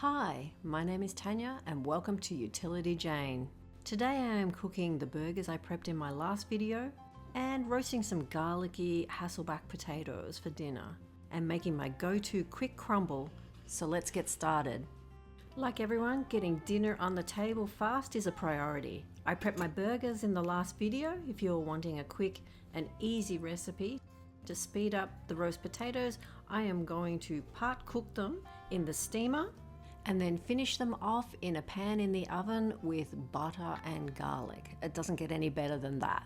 Hi, my name is Tanya and welcome to Utility Jane. Today I am cooking the burgers I prepped in my last video and roasting some garlicky Hassleback potatoes for dinner and making my go-to quick crumble, so let's get started. Like everyone, getting dinner on the table fast is a priority. I prepped my burgers in the last video if you're wanting a quick and easy recipe. To speed up the roast potatoes, I am going to part cook them in the steamer and then finish them off in a pan in the oven with butter and garlic. It doesn't get any better than that.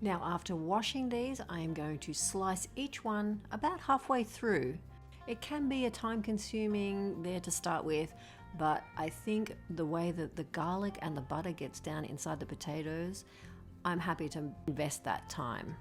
Now after washing these, I am going to slice each one about halfway through. It can be a time consuming there to start with, but I think the way that the garlic and the butter gets down inside the potatoes, I'm happy to invest that time.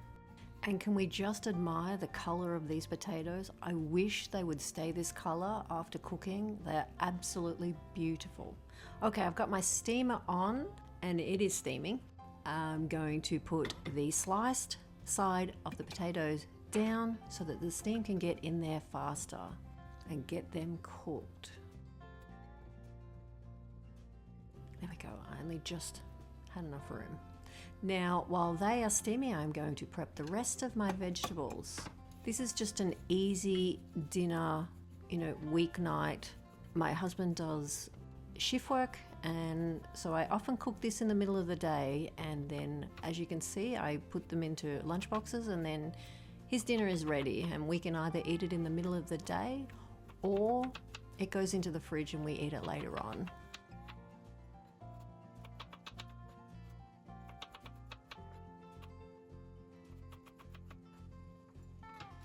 And can we just admire the color of these potatoes? I wish they would stay this color after cooking. They're absolutely beautiful. Okay, I've got my steamer on and it is steaming. I'm going to put the sliced side of the potatoes down so that the steam can get in there faster and get them cooked. There we go, I only just had enough room. Now, while they are steaming, I'm going to prep the rest of my vegetables. This is just an easy dinner, weeknight. My husband does shift work, and so I often cook this in the middle of the day, and then, as you can see, I put them into lunch boxes, and then his dinner is ready, and we can either eat it in the middle of the day, or it goes into the fridge and we eat it later on.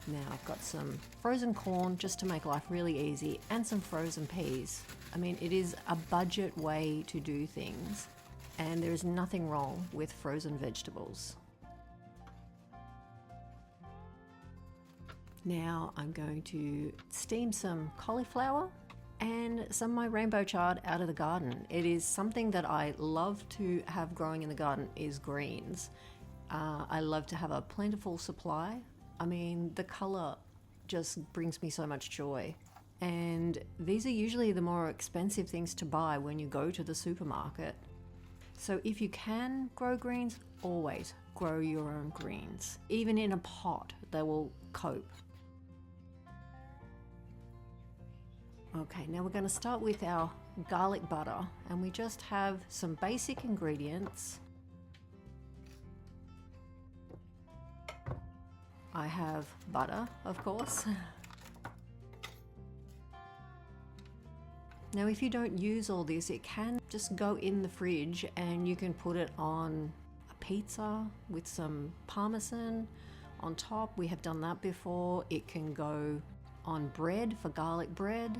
Now I've got some frozen corn just to make life really easy and some frozen peas. I mean, it is a budget way to do things and there is nothing wrong with frozen vegetables. Now I'm going to steam some cauliflower and some of my rainbow chard out of the garden. It is something that I love to have growing in the garden is greens. I love to have a plentiful supply. I mean, the color just brings me so much joy. And these are usually the more expensive things to buy when you go to the supermarket. So if you can grow greens, always grow your own greens. Even in a pot, they will cope. Okay, now we're going to start with our garlic butter, and we just have some basic ingredients. I have butter, of course. Now if you don't use all this, it can just go in the fridge and you can put it on a pizza with some parmesan on top. We have done that before. It can go on bread for garlic bread.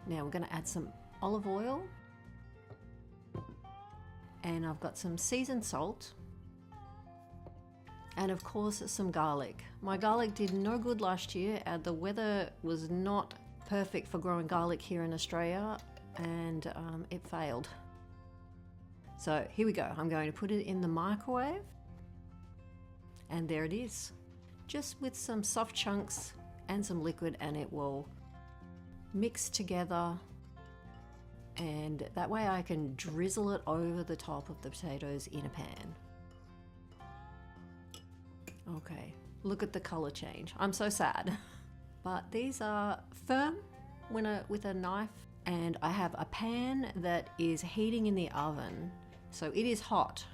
Now we're going to add some olive oil. And I've got some seasoned salt. And of course some garlic. My garlic did no good last year. The weather was not perfect for growing garlic here in Australia and it failed. So here we go. I'm going to put it in the microwave and there it is. Just with some soft chunks and some liquid, and it will mix together, and that way I can drizzle it over the top of the potatoes in a pan. Okay, look at the color change. I'm so sad. But these are firm with a knife, and I have a pan that is heating in the oven, so it is hot.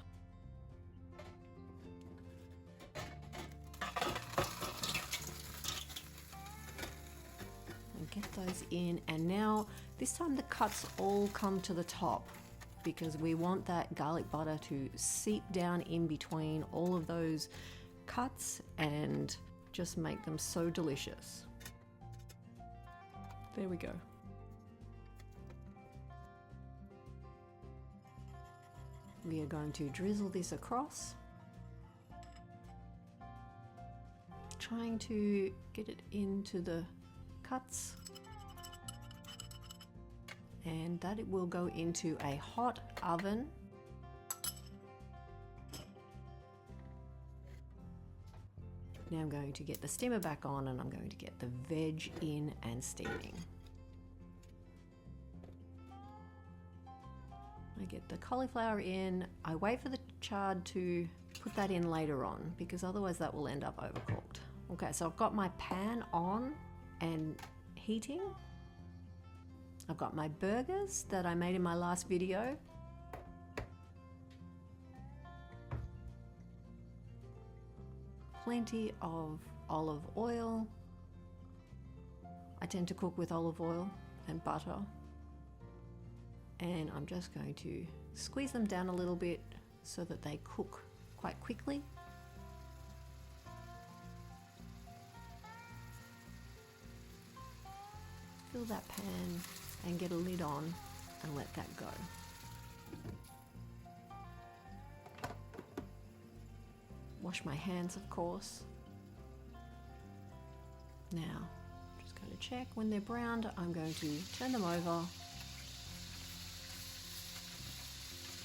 And get those in, and now this time the cuts all come to the top because we want that garlic butter to seep down in between all of those cuts and just make them so delicious. There we go. We are going to drizzle this across, trying to get it into the cuts, and that it will go into a hot oven. Now I'm going to get the steamer back on and I'm going to get the veg in and steaming. I get the cauliflower in. I wait for the chard to put that in later on because otherwise that will end up overcooked. Okay, so I've got my pan on and heating. I've got my burgers that I made in my last video. Plenty of olive oil. I tend to cook with olive oil and butter. And I'm just going to squeeze them down a little bit so that they cook quite quickly. Fill that pan and get a lid on and let that go. Wash my hands, of course. Now, I'm just going to check when they're browned. I'm going to turn them over.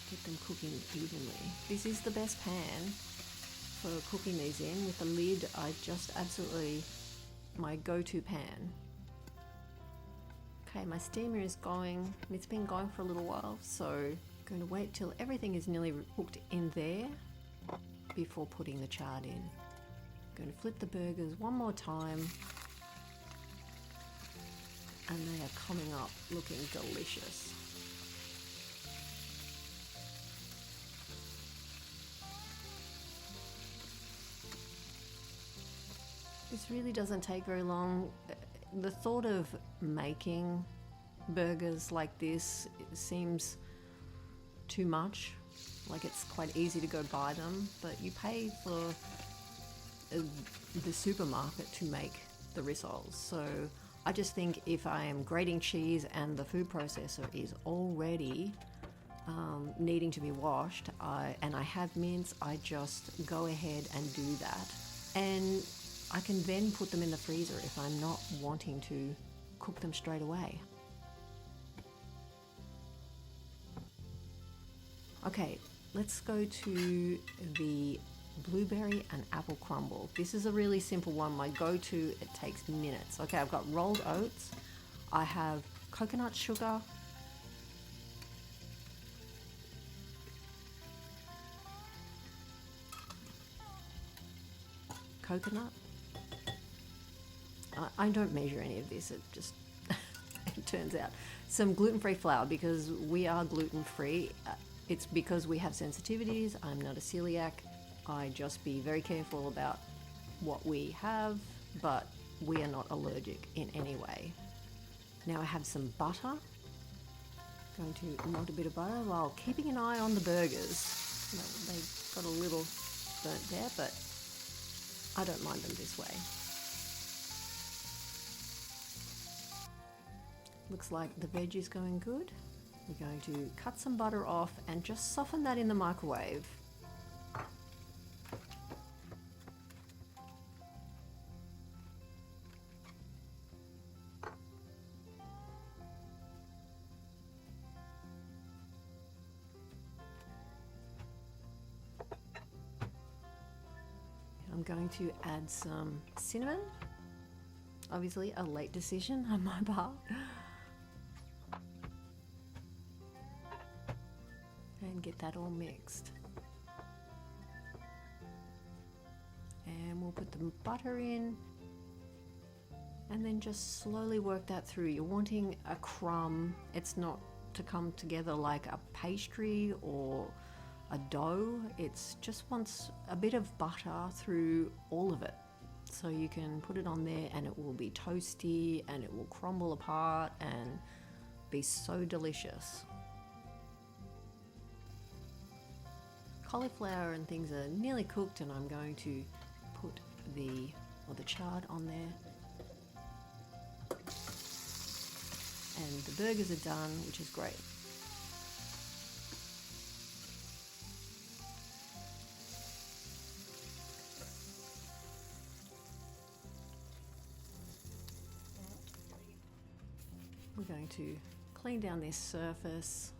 Get them cooking evenly. This is the best pan for cooking these in. With the lid, I just absolutely, my go-to pan. Okay, my steamer is going. It's been going for a little while, so I'm going to wait till everything is nearly cooked in there before putting the chard in. I'm going to flip the burgers one more time, and they are coming up looking delicious. This really doesn't take very long. The thought of making burgers like this seems too much. Like, it's quite easy to go buy them, but you pay for the supermarket to make the rissoles. So I just think if I am grating cheese and the food processor is already needing to be washed, and I have mince, I just go ahead and do that. And I can then put them in the freezer if I'm not wanting to cook them straight away. Okay, let's go to the blueberry and apple crumble. This is a really simple one. My go-to, it takes minutes. Okay, I've got rolled oats. I have coconut sugar. Coconut. I don't measure any of this, it just it turns out. Some gluten-free flour, because we are gluten-free. It's because we have sensitivities. I'm not a celiac. I just be very careful about what we have, but we are not allergic in any way. Now I have some butter. Going to melt a bit of butter while keeping an eye on the burgers. They got a little burnt there, but I don't mind them this way. Looks like the veg is going good. We're going to cut some butter off and just soften that in the microwave. I'm going to add some cinnamon. Obviously a late decision on my part. And get that all mixed. And we'll put the butter in and then just slowly work that through. You're wanting a crumb. It's not to come together like a pastry or a dough. It's just wants a bit of butter through all of it. So you can put it on there and it will be toasty and it will crumble apart and be so delicious. Cauliflower and things are nearly cooked, and I'm going to put the chard on there. And the burgers are done, which is great. We're going to clean down this surface.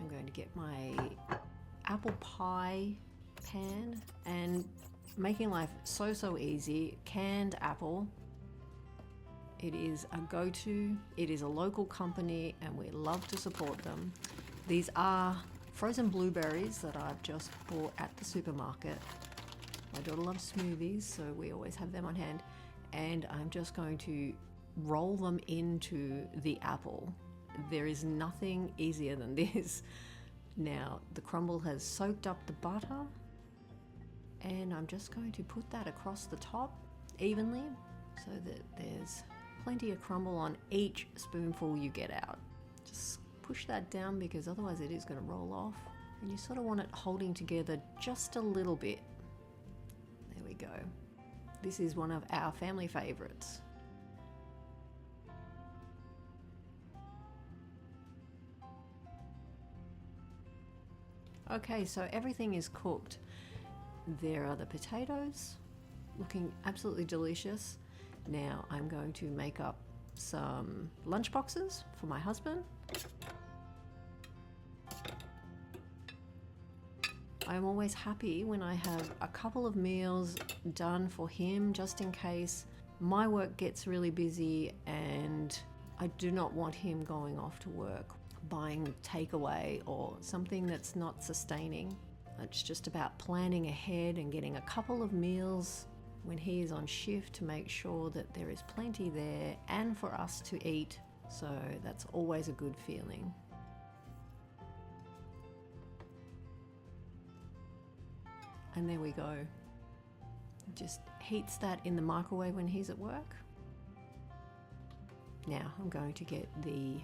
I'm going to get my apple pie pan, and making life so easy. Canned apple, It is a go-to. It is a local company and we love to support them. These are frozen blueberries that I've just bought at the supermarket. My daughter loves smoothies, so we always have them on hand. And I'm just going to roll them into the apple. There is nothing easier than this. Now, the crumble has soaked up the butter, and I'm just going to put that across the top evenly so that there's plenty of crumble on each spoonful you get out. Just push that down because otherwise it is going to roll off. And you sort of want it holding together just a little bit. There we go. This is one of our family favorites. Okay, so everything is cooked. There are the potatoes, looking absolutely delicious. Now I'm going to make up some lunch boxes for my husband. I'm always happy when I have a couple of meals done for him, just in case my work gets really busy and I do not want him going off to work, buying takeaway or something that's not sustaining. It's just about planning ahead and getting a couple of meals when he is on shift to make sure that there is plenty there and for us to eat. So that's always a good feeling. And there we go. Just heats that in the microwave when he's at work. Now I'm going to get the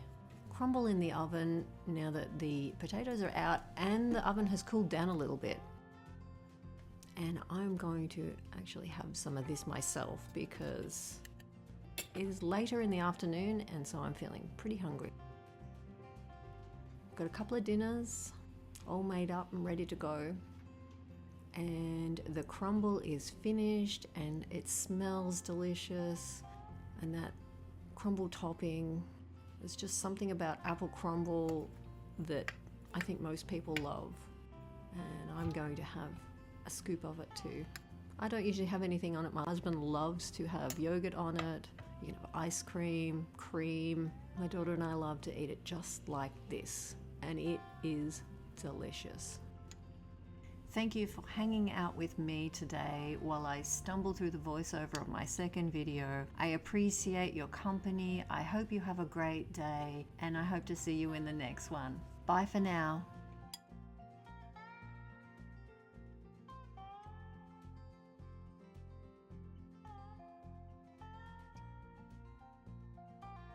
crumble in the oven now that the potatoes are out and the oven has cooled down a little bit. And I'm going to actually have some of this myself because it is later in the afternoon and so I'm feeling pretty hungry. Got a couple of dinners all made up and ready to go. And the crumble is finished and it smells delicious, and that crumble topping, there's just something about apple crumble that I think most people love, and I'm going to have a scoop of it too. I don't usually have anything on it. My husband loves to have yogurt on it. You can have ice cream, cream. My daughter and I love to eat it just like this, and it is delicious. Thank you for hanging out with me today while I stumble through the voiceover of my second video. I appreciate your company. I hope you have a great day, and I hope to see you in the next one. Bye for now.